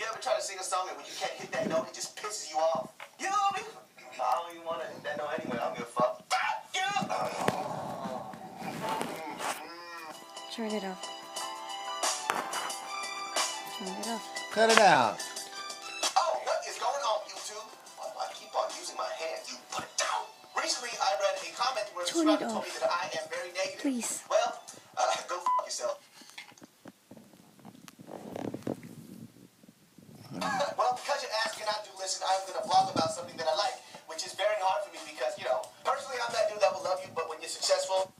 You ever try to sing a song and when you can't hit that note, it just pisses you off? You know me? I don't even want to hit that note anyway. I don't give a fuck. Turn it off. Turn it off. Cut it out. Oh, what is going on, YouTube? Why do I keep on using my hand? You put it down. Recently, I read a comment where a Turn it subscriber told me off. that I am very negative. Please. Well, go fuck yourself. Well, because you're asking, I do listen. I'm going to vlog about something that I like, which is very hard for me because, you know, personally, I'm that dude that will love you, but when you're successful...